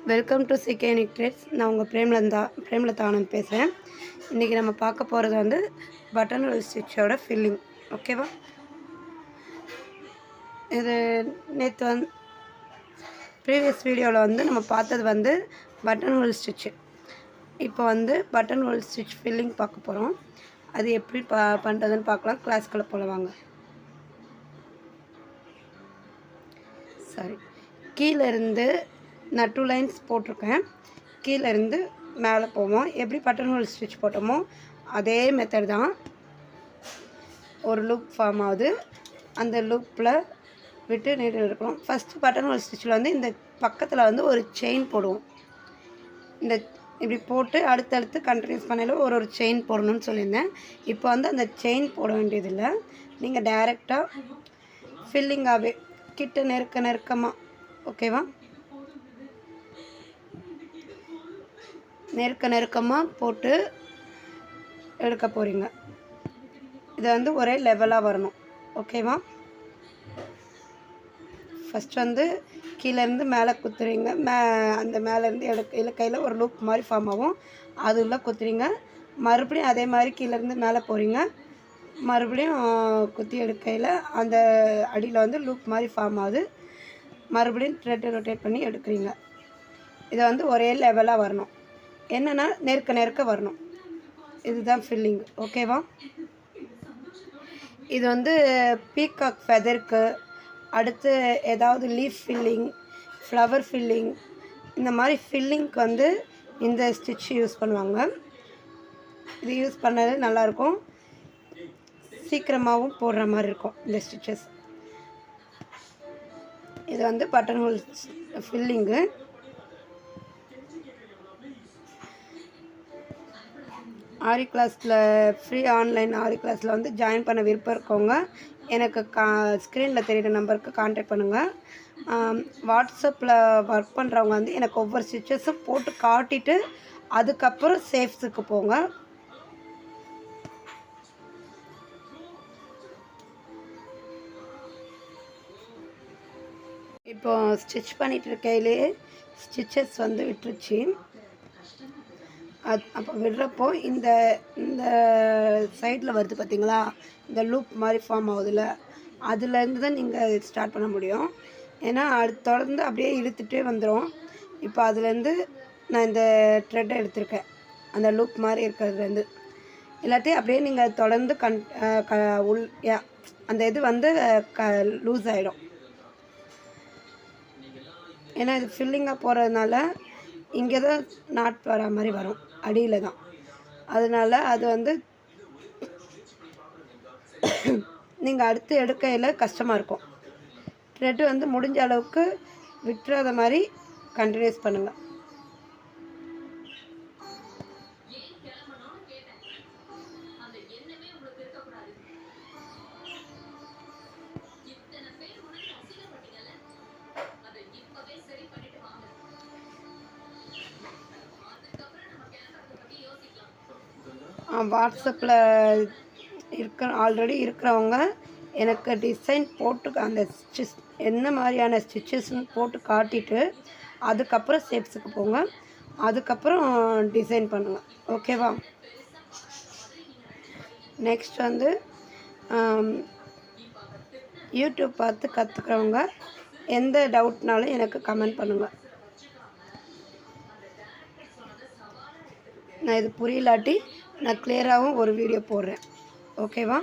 Welcome to சிகே threats. நான் உங்கள் பிரேமலதா ஆனந்த் பேசுகிறேன். இன்றைக்கி நம்ம பார்க்க போகிறது வந்து பட்டன் ரோல் ஸ்டிச்சோட ஃபில்லிங். ஓகேவா? இது நேற்று ப்ரீவியஸ் வீடியோவில் நம்ம பார்த்தது பட்டன் ரோல் ஸ்டிச்சு. இப்போ பட்டன் ரோல் ஸ்டிச் ஃபில்லிங் பார்க்க போகிறோம். அது எப்படி பண்ணுறதுன்னு பார்க்கலாம். கிளாஸ்க்குள்ளே போலவாங்க. சரி, கீழேருந்து நான் 2 லைன்ஸ் போட்டிருக்கேன். கீழேருந்து மேலே போவோம். எப்படி பட்டன் ஹோல் ஸ்டிச் போட்டோமோ அதே மெத்தட் தான். ஒரு லூப் ஃபார்ம் ஆகுது. அந்த லூப்பில் விட்டு நீட்டு இருக்கணும். ஃபஸ்ட்டு பட்டன் ஹோல் ஸ்டிச்சில் இந்த பக்கத்தில் ஒரு செயின் போடுவோம். இந்த இப்படி போட்டு அடுத்தடுத்து கண்டினியூஸ் பண்ணையில் ஒரு செயின் போடணும்னு சொல்லியிருந்தேன். இப்போ அந்த செயின் போட வேண்டியதில்லை. நீங்கள் டைரெக்டாக ஃபில்லிங்காகவே கிட்ட நெருக்கமாக ஓகேவா, நெருக்கமாக போட்டு எடுக்க போகிறீங்க. இது ஒரே லெவலாக வரணும். ஓகேவா? ஃபஸ்ட் கீழேருந்து மேலே குத்துறீங்க. அந்த மேலேருந்து இலக்கையில் ஒரு லூப் மாதிரி ஃபார்ம் ஆகும். அது உள்ள குத்துறீங்க. மறுபடியும் அதே மாதிரி கீழேருந்து மேலே போகிறீங்க. மறுபடியும் குத்தி எடுக்கையில் அந்த அடியில் லூப் மாதிரி ஃபார்ம் ஆகுது. மறுபடியும் த்ரெட்டை ரொட்டேட் பண்ணி எடுக்கிறீங்க. இதை ஒரே லெவலாக வரணும். என்னென்னா நெருக்க வரணும். இதுதான் ஃபில்லிங். ஓகேவா? இது பீகாக் ஃபெதருக்கு, அடுத்து ஏதாவது லீஃப் ஃபில்லிங், ஃப்ளவர் ஃபில்லிங், இந்த மாதிரி ஃபில்லிங்க்கு இந்த ஸ்டிச் யூஸ் பண்ணுவாங்க. இது யூஸ் பண்ணது நல்லாயிருக்கும். சீக்கிரமாகவும் போடுற மாதிரி இருக்கும் இந்த ஸ்டிச்சஸ். இது பட்டன் ஹோல் ஃபில்லிங்கு. ஆரி கிளாஸில் ஃப்ரீ ஆன்லைன் ஆரி கிளாஸில் ஜாயின் பண்ண விருப்பம் இருக்கவங்க எனக்கு ஸ்க்ரீனில் தெரிகிற நம்பருக்கு கான்டாக்ட் பண்ணுங்கள். வாட்ஸ்அப்பில் ஒர்க் பண்ணுறவங்க எனக்கு ஒவ்வொரு ஸ்டிச்சஸும் போட்டு காட்டிட்டு அதுக்கப்புறம் சேஃப்ஸுக்கு போங்க. இப்போது ஸ்டிச் பண்ணிகிட்டு இருக்கையிலே ஸ்டிச்சஸ் விட்டுருச்சு. அப்போ விடுறப்போ இந்த இந்த சைடில் வருது பார்த்திங்களா, இந்த லூப் மாதிரி ஃபார்ம் ஆகுதுல்ல, அதுலேருந்து தான் நீங்கள் ஸ்டார்ட் பண்ண முடியும். ஏன்னா அது தொடர்ந்து அப்படியே இழுத்துகிட்டே வந்துடும். இப்போ அதுலேருந்து நான் இந்த த்ரெட்டை எடுத்திருக்கேன். அந்த லூப் மாதிரி இருக்கிறதுலேருந்து எல்லாத்தையும் அப்படியே நீங்கள் தொடர்ந்து அந்த இது லூஸ் ஆகிடும். ஏன்னா இது ஃபில்லிங்காக போகிறதுனால இங்கே தான் நாட் வர மாதிரி வரும், அடியில் தான். அதனால் அது நீங்கள் அடுத்து எடுக்கையில் கஷ்டமாக இருக்கும். த்ரெட்டு முடிஞ்ச அளவுக்கு விட்டுறாத மாதிரி கண்டினியூஸ் பண்ணுங்கள். வாட்ஸ்அப்பில் ஆல்ரெடி இருக்கிறவங்க எனக்கு டிசைன் போட்டு அந்த ஸ்டிச் என்ன மாதிரியான ஸ்டிச்சஸ்ன்னு போட்டு காட்டிட்டு அதுக்கப்புறம் ஷேப்ஸுக்கு போங்க. அதுக்கப்புறம் டிசைன் பண்ணுங்கள். ஓகேவா? நெக்ஸ்ட் யூடியூப் பார்த்து கற்றுக்கிறவங்க எந்த டவுட்னாலும் எனக்கு கமெண்ட் பண்ணுங்கள். நான் இது புரியலாட்டி நான் கிளியராகவும் ஒரு வீடியோ போடுறேன். ஓகேவா?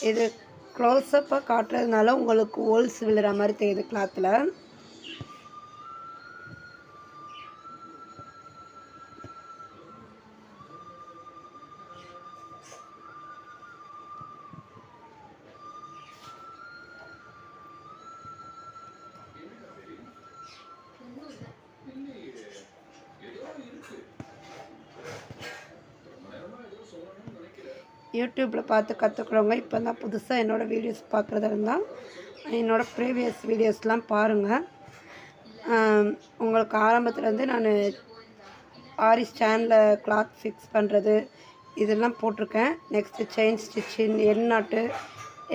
இது க்ளோஸ்அப்பாக காட்டுறதுனால உங்களுக்கு ஹோல்ஸ் விழுற மாதிரி தெரியுது கிளாத்தில். யூடியூப்பில் பார்த்து கற்றுக்குறவங்க இப்போ தான் புதுசாக என்னோடய வீடியோஸ் பார்க்குறதா இருந்தால் என்னோடய ப்ரீவியஸ் வீடியோஸ்லாம் பாருங்கள். உங்களுக்கு ஆரம்பத்துலேருந்து நான் ஆரி ஸ்டாண்டில் கிளாத் ஃபிக்ஸ் பண்ணுறது இதெல்லாம் போட்டிருக்கேன். நெக்ஸ்ட்டு செயின் ஸ்டிச்சிங், எண் நாட்டு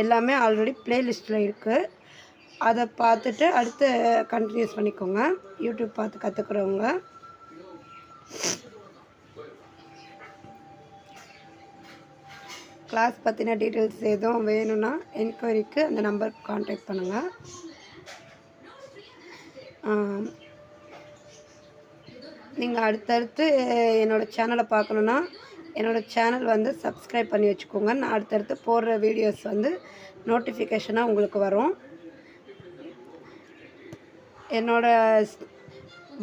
எல்லாமே ஆல்ரெடி ப்ளேலிஸ்ட்டில் இருக்குது. அதை பார்த்துட்டு அடுத்து கண்டினியூஸ் பண்ணிக்கோங்க. யூடியூப் பார்த்து கற்றுக்குறவங்க. கிளாஸ் பற்றின டீட்டெயில்ஸ் எதுவும் வேணும்னா என்கொயரிக்கு அந்த நம்பருக்கு கான்டாக்ட் பண்ணுங்கள். நீங்கள் அடுத்தடுத்து என்னோடய சேனலை பார்க்கணுன்னா என்னோடய சேனல் வந்து சப்ஸ்கிரைப் பண்ணி வச்சுக்கோங்க. நான் அடுத்தடுத்து போடுற வீடியோஸ் வந்து நோட்டிஃபிகேஷனாக உங்களுக்கு வரும். என்னோடய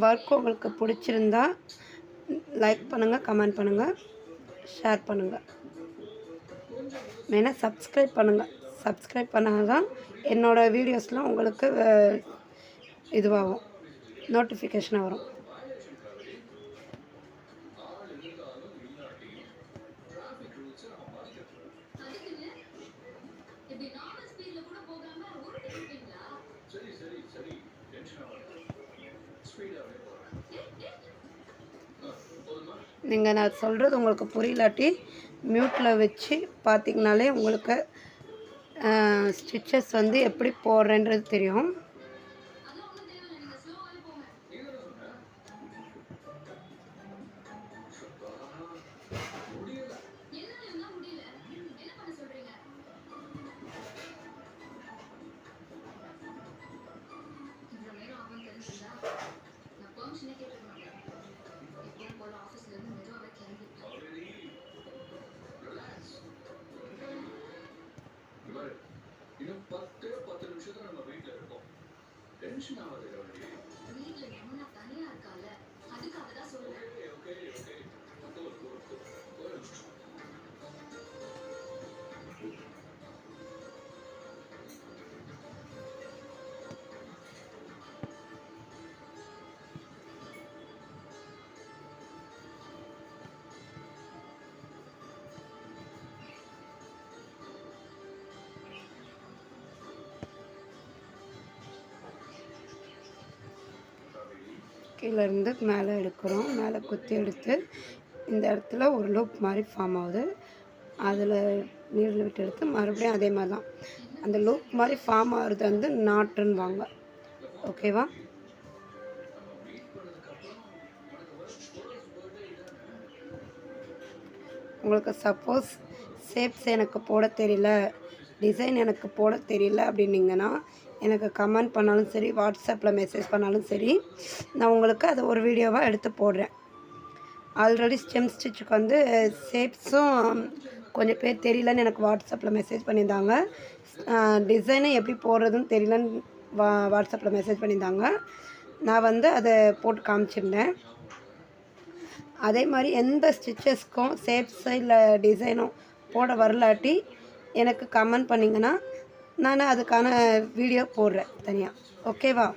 ஒர்க் உங்களுக்கு பிடிச்சிருந்தா லைக் பண்ணுங்கள், கமெண்ட் பண்ணுங்கள், ஷேர் பண்ணுங்கள். மெயினாக சப்ஸ்கிரைப் பண்ணுங்கள். சப்ஸ்கிரைப் பண்ணால் தான் என்னோடய வீடியோஸ்லாம் உங்களுக்கு இதுவாகும், நோட்டிஃபிகேஷனாக வரும். நீங்கள் நான் சொல்கிறது உங்களுக்கு புரியலாட்டி மியூட்டில் வச்சு பார்த்திங்கனாலே உங்களுக்கு ஸ்டிச்சஸ் வந்து எப்படி போடுறேன்றது தெரியும். இன்னும் 10 நிமிஷத்துல நம்ம வீட்டுல இருக்கோம். டென்ஷன் ஆகாது. வீட்டுல நம்ம தனியா இருக்கால, அதுக்காக தான் சொல்றேன். ஓகே கீழேருந்து மேலே எடுக்கிறோம். மேலே குத்தி எடுத்து இந்த இடத்துல ஒரு லூப் மாதிரி ஃபார்ம் ஆகுது. அதில் நீரில் விட்டு எடுத்து மறுபடியும் அதே மாதிரி தான் அந்த லூப் மாதிரி ஃபார்ம் ஆகுறது வந்து நாட்டுன்னு வாங்க. ஓகேவா? உங்களுக்கு சப்போஸ் ஷேப்ஸ் எனக்கு போட தெரியல, டிசைன் எனக்கு போட தெரியல அப்படின்னீங்கன்னா எனக்கு கமெண்ட் பண்ணாலும் சரி, வாட்ஸ்அப்பில் மெசேஜ் பண்ணாலும் சரி, நான் உங்களுக்கு அதை ஒரு வீடியோவாக எடுத்து போடுறேன். ஆல்ரெடி ஸ்டெம் ஸ்டிச்சுக்கு வந்து ஷேப்ஸும் கொஞ்சம் பேர் தெரியலன்னு எனக்கு வாட்ஸ்அப்பில் மெசேஜ் பண்ணியிருந்தாங்க. டிசைனை எப்படி போடுறதுன்னு தெரியலன்னு வாட்ஸ்அப்பில் மெசேஜ் பண்ணியிருந்தாங்க. நான் வந்து அதை போட்டு காமிச்சிருந்தேன். அதே மாதிரி எந்த ஸ்டிச்சஸ்க்கும் ஷேப்ஸோ இல்லை டிசைனோ போட வரலாட்டி எனக்கு கமெண்ட் பண்ணிங்கன்னா நான் அதுக்கான வீடியோ போடுறேன் தனியாக. ஓகேவா?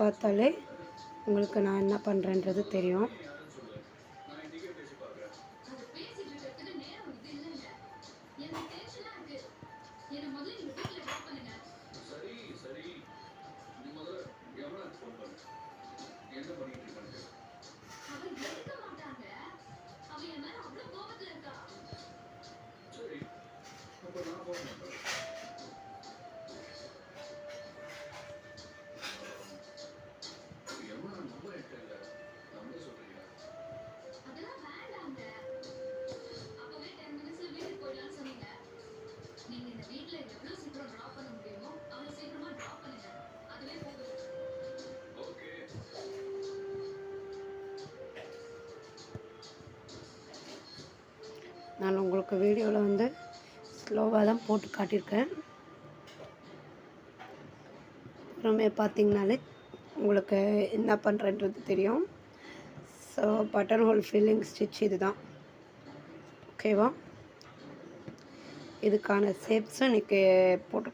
பார்த்தாலே உங்களுக்கு நான் என்ன பண்ணுறேன்றது தெரியும். நான் இன்னைக்கே பேசி பார்க்குறேன். அது பேசிட்டு இருக்கிறதுக்கு நேரம் இது இல்லைங்க. எனக்கு டென்ஷனா இருக்கு. என்ன முதல்ல நீங்க வீட்ல ட்ராப் பண்ணுங்க. சரி சரி. நீ முதல்ல எவனாக்கு ஃபோன் பண்ணு. என்ன பண்ணிட்டு இருக்கான்னு. அவ எடுக்க மாட்டாங்க. அவ என் மேல அவ்வளவு கோபத்துல இருக்கா. சரி. அப்ப நான் ஃபோன் பண்றேன். எவனா நம்பர் என்கிட்ட இல்ல. நம்பர் சொல்றீங்களா? அதெல்லாம் வேண்டாங்க. அப்பவே 10 மினிட்ஸ்ல வீட்டுக்கு போயிடலாம்னு சொன்னீங்க. நீங்க இந்த வீட்ல எவ்வளவு சீக்கிரம் டிராப் பண்ண முடியுமோ அவ்வளவு சீக்கிரமா டிராப் பண்ணுங்க. அதுவே போதும். ஓகே. நான் உங்களுக்கு வீடியோவில் வந்து ஸ்லோவாக தான் போட்டு காட்டியிருக்கேன். பொறுமையாக பார்த்தீங்கனாலே உங்களுக்கு என்ன பண்ணுறன்றது தெரியும். So button whole filling stitch இது தான். ஓகேவா? இதுக்கான ஷேப்ஸும் இன்றைக்கி போட்டு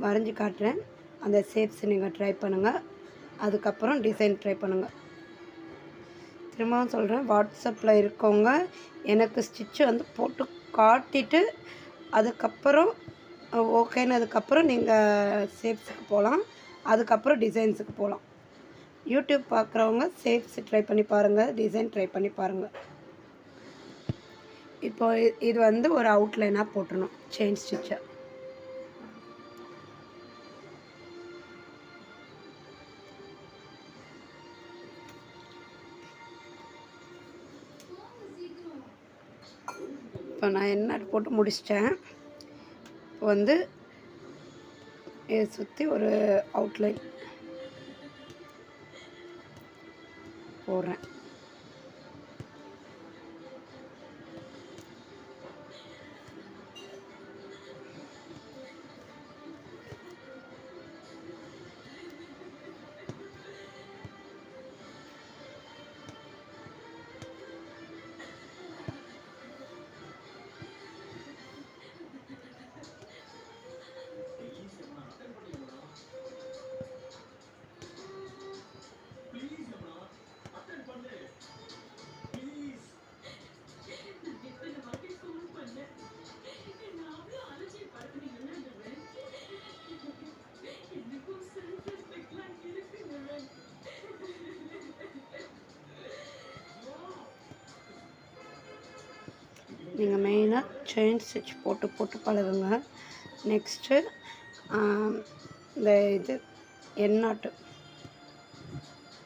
வரைஞ்சி காட்டுறேன். அந்த ஷேப்ஸ் நீங்கள் ட்ரை பண்ணுங்கள். அதுக்கப்புறம் டிசைன் ட்ரை பண்ணுங்கள். திரும்பவும் சொல்கிறேன், வாட்ஸ்அப்பில் இருக்கவங்க எனக்கு ஸ்டிச்சு வந்து போட்டு காட்டிட்டு அதுக்கப்புறம் ஓகேன்னு அதுக்கப்புறம் நீங்கள் ஷேப்ஸுக்கு போகலாம். அதுக்கப்புறம் டிசைன்ஸுக்கு போகலாம். யூடியூப் பார்க்குறவங்க ஷேப்ஸ் ட்ரை பண்ணி பாருங்கள், டிசைன் ட்ரை பண்ணி பாருங்கள். இப்போ இது வந்து ஒரு அவுட்லைனாக போட்டுடணும் செயின் ஸ்டிச்சை. இப்போ நான் என்ன போட்டு முடிச்சிட்டேன். இப்போ வந்து இதை சுற்றி ஒரு அவுட்லைன் போடுறேன். நீங்கள் மெயினாக செயின் ஸ்டிச் போட்டு பழகுங்க. நெக்ஸ்ட்டு இந்த இது எண்ணாட்டு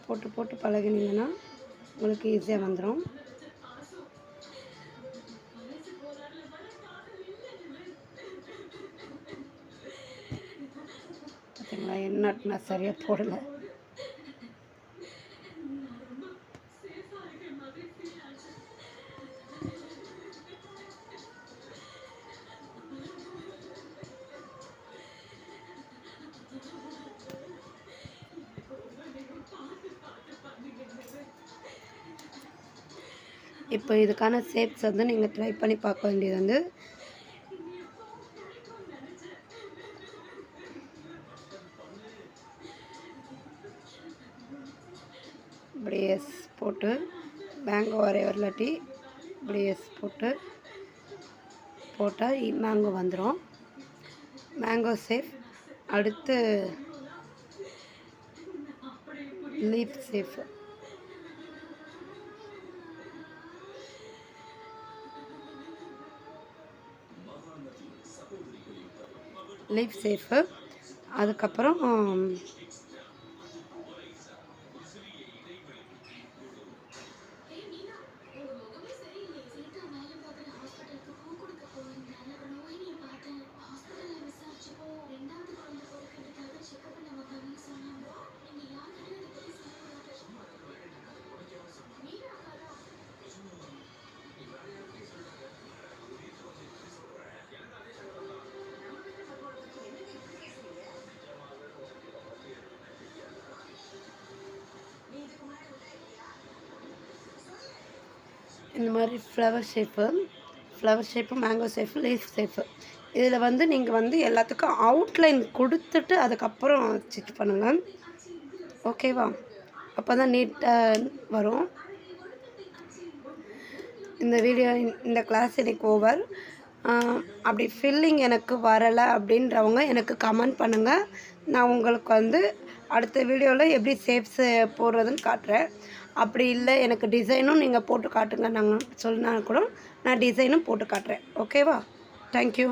போட்டு பழகினீங்கன்னா உங்களுக்கு ஈஸியாக வந்துடும். பார்த்தீங்களா, எண்ணாட்டு நான் சரியாக போடலை. இப்போ இதுக்கான ஷேப்ஸ் வந்து நீங்கள் ட்ரை பண்ணி பார்க்க வேண்டியது வந்து இப்படி எஸ் போட்டு மேங்கோ வரைவர் இல்லாட்டி இப்படி எஸ் போட்டால் மேங்கோ வந்துடும். Mango shape. அடுத்து லீஃப் ஷேப். Leaf shape. அதுக்கப்புறம் இந்த மாதிரி flower shape, mango shape, leaf shape. இதில் வந்து நீங்கள் வந்து எல்லாத்துக்கும் அவுட்லைன் கொடுத்துட்டு அதுக்கப்புறம் ஸ்டிச் பண்ணுங்கள். ஓகேவா? அப்போ தான் நீட்டாக வரும். இந்த வீடியோ இந்த கிளாஸ் எனக்கு ஓவர். அப்படி ஃபில்லிங் எனக்கு வரலை அப்படின்றவங்க எனக்கு கமெண்ட் பண்ணுங்கள். நான் உங்களுக்கு வந்து அடுத்த வீடியோவில் எப்படி ஷேப்ஸ் போடுறதுன்னு காட்டுறேன். அப்படி இல்லை எனக்கு டிசைனும் நீங்கள் போட்டு காட்டுங்க நாங்கள் சொன்னால் கூட நான் டிசைனும் போட்டு காட்டுறேன். ஓகேவா? தேங்க்யூ.